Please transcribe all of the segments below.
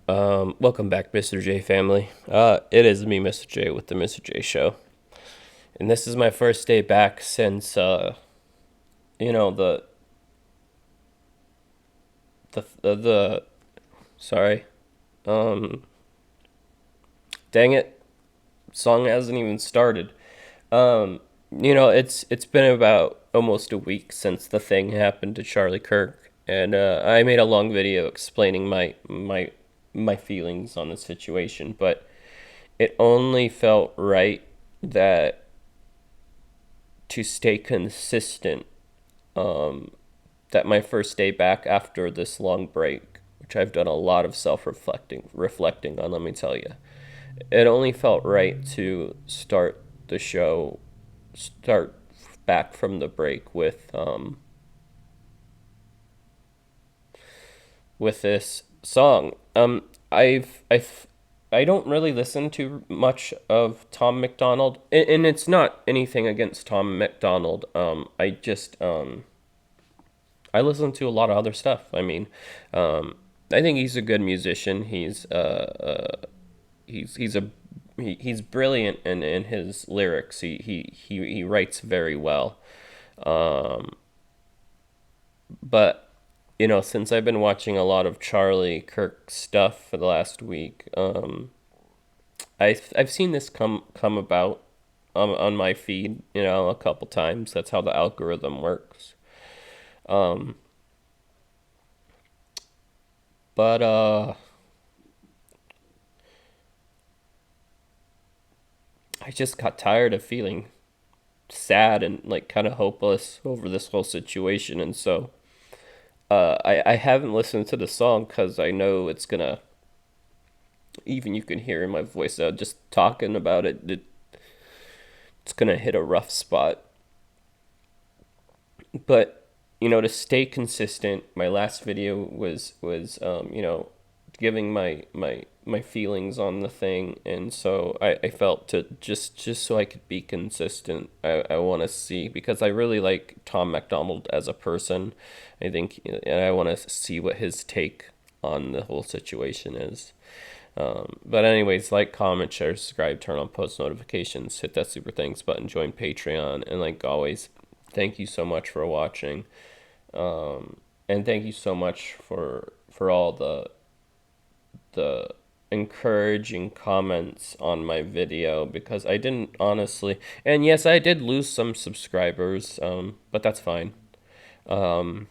Welcome back, Mr. J family. It is me, Mr. J, with the Mr. J Show, and this is my first day back since you know, the sorry, um, dang it, song hasn't even started. It's been about almost a week since the thing happened to Charlie Kirk, and I made a long video explaining my feelings on the situation, but it only felt right that to stay consistent, that my first day back after this long break, which I've done a lot of reflecting on, let me tell you, it only felt right to start back from the break with this song. I don't really listen to much of Tom MacDonald, and it's not anything against Tom MacDonald. I listen to a lot of other stuff. I think he's a good musician. He's brilliant in his lyrics. He writes very well. Um, but since I've been watching a lot of Charlie Kirk stuff for the last week, I've seen this come about on my feed, a couple times. That's how the algorithm works. Um, but I just got tired of feeling sad and like kind of hopeless over this whole situation, and so I haven't listened to the song because I know it's gonna. Even you can hear in my voice, just talking about it's gonna hit a rough spot. But to stay consistent, my last video was giving my feelings on the thing, and so I felt to just so I could be consistent. I want to see, because I really like Tom MacDonald as a person. I think, and I want to see what his take on the whole situation is. But anyways, like, comment, share, subscribe, turn on post notifications, hit that super thanks button, join Patreon, and like always, thank you so much for watching. And thank you so much for all the encouraging comments on my video, because I didn't honestly, and yes, I did lose some subscribers, but that's fine. Um,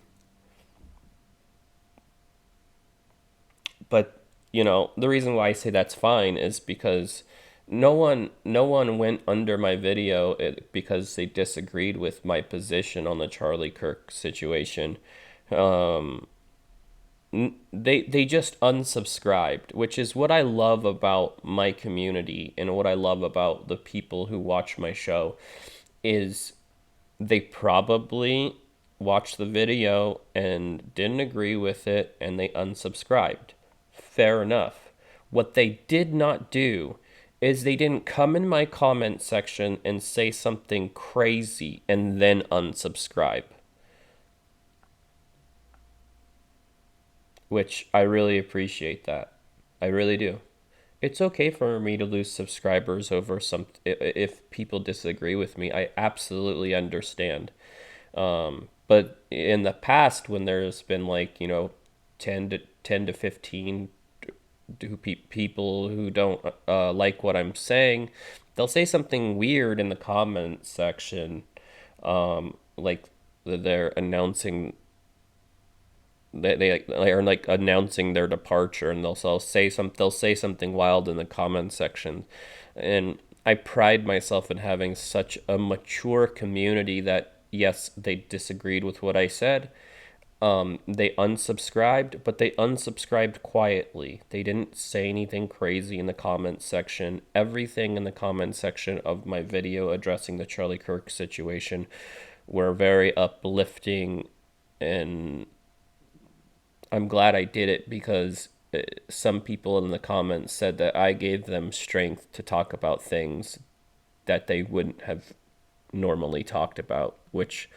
but the reason why I say that's fine is because no one went under my video because they disagreed with my position on the Charlie Kirk situation. Um, they just unsubscribed, which is what I love about my community and what I love about the people who watch my show, is they probably watched the video and didn't agree with it and they unsubscribed. Fair enough. What they did not do is they didn't come in my comment section and say something crazy and then unsubscribe, which I really appreciate that. I really do. It's okay for me to lose subscribers over some if people disagree with me. I absolutely understand. But in the past, when there's been like 10 to 15 people who don't like what I'm saying, they'll say something weird in the comment section, like they're announcing they are like announcing their departure, and they'll say something wild in the comment section. And I pride myself in having such a mature community that, yes, they disagreed with what I said. They unsubscribed, but they unsubscribed quietly. They didn't say anything crazy in the comment section. Everything in the comment section of my video addressing the Charlie Kirk situation were very uplifting, and I'm glad I did it, because some people in the comments said that I gave them strength to talk about things that they wouldn't have normally talked about, which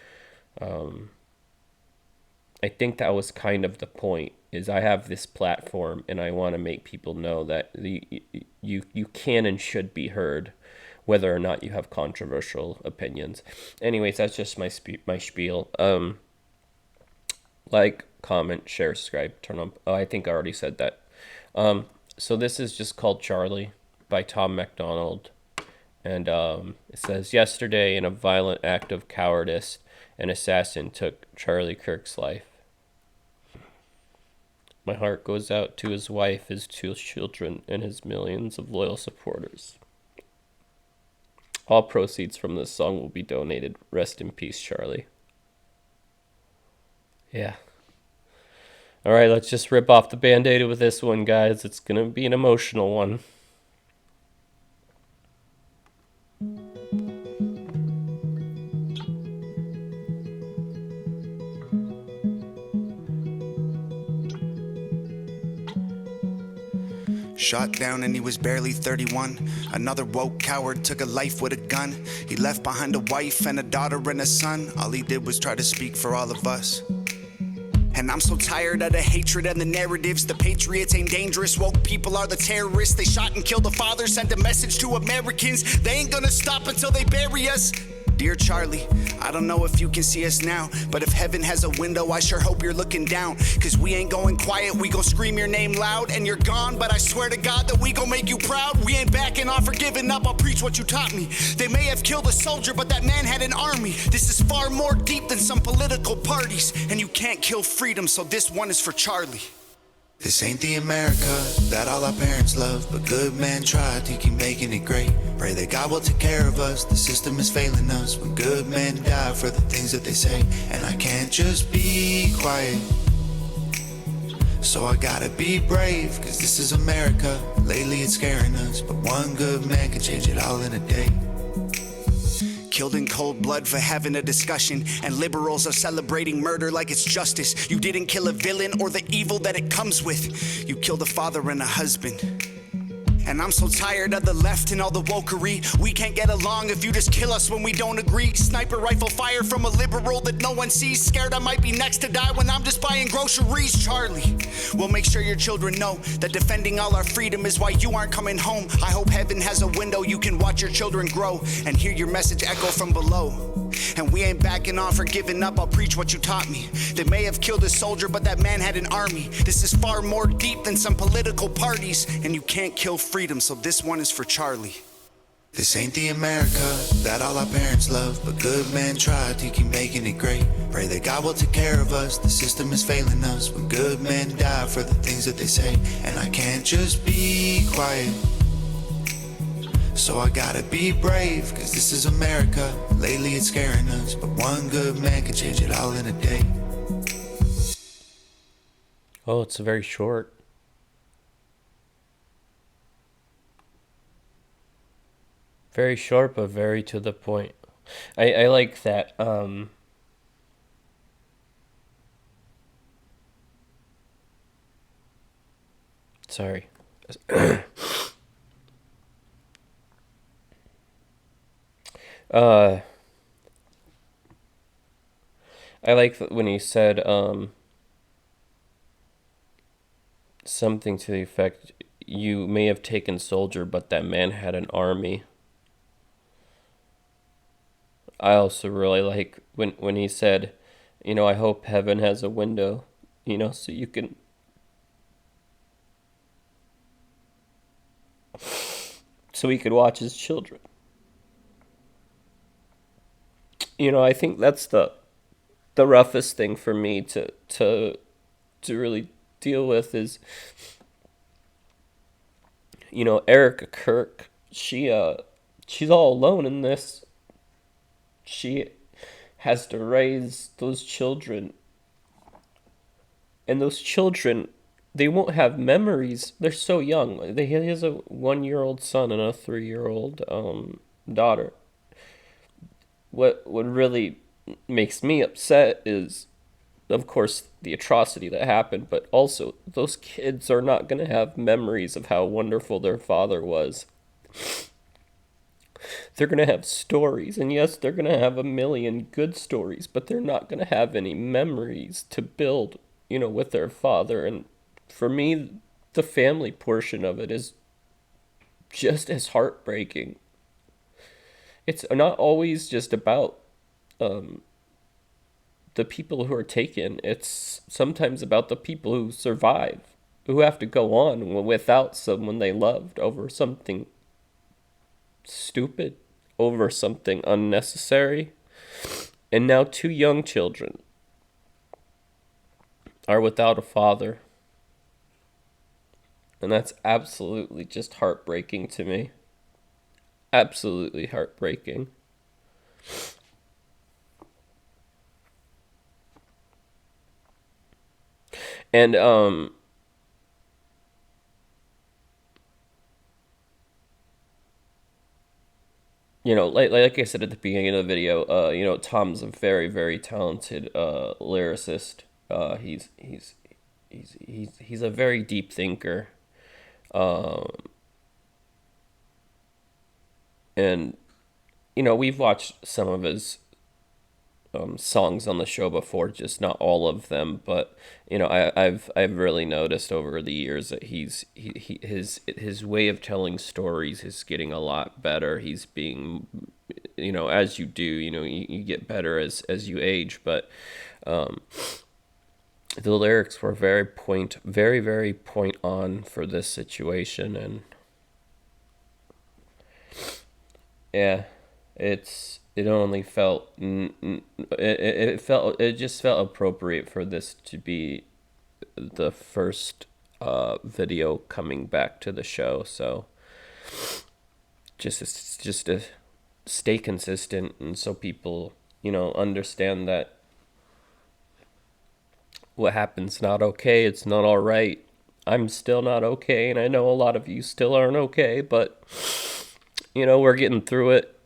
I think that was kind of the point. Is I have this platform and I want to make people know that you can and should be heard, whether or not you have controversial opinions. Anyways, that's just my spiel. Like, comment, share, subscribe, turn on. Oh, I think I already said that. So this is just called Charlie by Tom MacDonald. And it says, yesterday, in a violent act of cowardice, an assassin took Charlie Kirk's life. My heart goes out to his wife, his two children, and his millions of loyal supporters. All proceeds from this song will be donated. Rest in peace, Charlie. Yeah. All right, let's just rip off the Band-Aid with this one, guys. It's going to be an emotional one. Shot down and he was barely 31. Another woke coward took a life with a gun. He left behind a wife and a daughter and a son. All he did was try to speak for all of us. And I'm so tired of the hatred and the narratives. The patriots ain't dangerous, woke people are the terrorists. They shot and killed the father, sent a message to Americans. They ain't gonna stop until they bury us. Dear Charlie, I don't know if you can see us now, but if heaven has a window, I sure hope you're looking down. Cause we ain't going quiet, we gon' scream your name loud. And you're gone, but I swear to God that we gon' make you proud. We ain't backing off or giving up, I'll preach what you taught me. They may have killed a soldier, but that man had an army. This is far more deep than some political parties. And you can't kill freedom, so this one is for Charlie. This ain't the America that all our parents love, but good men try to keep making it great. Pray that God will take care of us, the system is failing us. When good men die for the things that they say, and I can't just be quiet. So I gotta be brave, cause this is America. Lately it's scaring us, but one good man can change it all in a day. Killed in cold blood for having a discussion, and liberals are celebrating murder like it's justice. You didn't kill a villain or the evil that it comes with. You killed a father and a husband. And I'm so tired of the left and all the wokery. We can't get along if you just kill us when we don't agree. Sniper rifle fire from a liberal that no one sees. Scared I might be next to die when I'm just buying groceries. Charlie, we'll make sure your children know that defending all our freedom is why you aren't coming home. I hope heaven has a window you can watch your children grow and hear your message echo from below. And we ain't backing off or giving up, I'll preach what you taught me. They may have killed a soldier, but that man had an army. This is far more deep than some political parties. And you can't kill freedom, so this one is for Charlie. This ain't the America that all our parents love, but good men try to keep making it great. Pray that God will take care of us, the system is failing us. When good men die for the things that they say, and I can't just be quiet. So I gotta be brave, cause this is America. Lately it's scaring us, but one good man can change it all in a day. Oh, it's very short. Very short, but very to the point. I like that. Sorry. I like when he said something to the effect, you may have taken soldier, but that man had an army. I also really like when he said, I hope heaven has a window, so you can so he could watch his children. I think that's the roughest thing for me to really deal with is, Erica Kirk, she's all alone in this. She has to raise those children, and those children, they won't have memories. They're so young. He has a 1-year-old son and a 3-year-old daughter. What really makes me upset is, of course, the atrocity that happened, but also those kids are not going to have memories of how wonderful their father was. They're going to have stories, and yes, they're going to have a million good stories, but they're not going to have any memories to build, with their father. And for me, the family portion of it is just as heartbreaking. It's not always just about the people who are taken, it's sometimes about the people who survive, who have to go on without someone they loved over something stupid, over something unnecessary. And now two young children are without a father. And that's absolutely just heartbreaking to me. Absolutely heartbreaking. And like I said at the beginning of the video, Tom's a very, very talented lyricist. He's a very deep thinker. Um, and we've watched some of his songs on the show before, just not all of them. But I've really noticed over the years that his way of telling stories is getting a lot better. He's being, as you do, you get better as you age. But the lyrics were very, very point on for this situation. And yeah, it only felt it just felt appropriate for this to be the first video coming back to the show. So just to stay consistent, and so people understand that what happen's not okay. It's not all right. I'm still not okay, and I know a lot of you still aren't okay, but we're getting through it.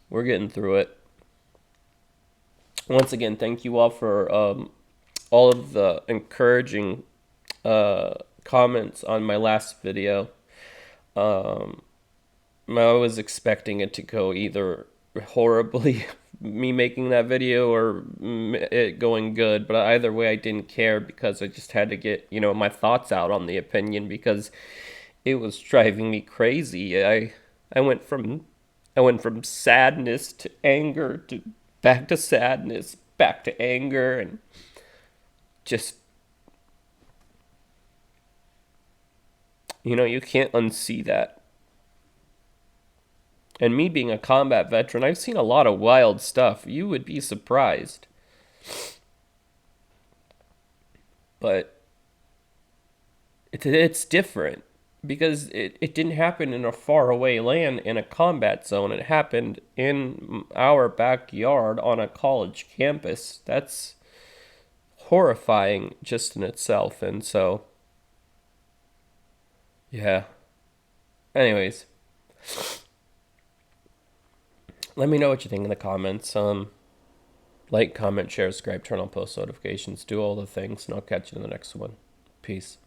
We're getting through it. Once again, thank you all for all of the encouraging comments on my last video. I was expecting it to go either horribly, me making that video, or it going good. But either way, I didn't care, because I just had to get, my thoughts out on the opinion, because it was driving me crazy. I went from sadness to anger to back to sadness, back to anger, and just, you can't unsee that. And me being a combat veteran, I've seen a lot of wild stuff. You would be surprised. But it's different, because it didn't happen in a faraway land in a combat zone. It happened in our backyard on a college campus. That's horrifying just in itself. And so, yeah. Anyways, let me know what you think in the comments. Like, comment, share, subscribe, turn on post notifications, do all the things, and I'll catch you in the next one. Peace.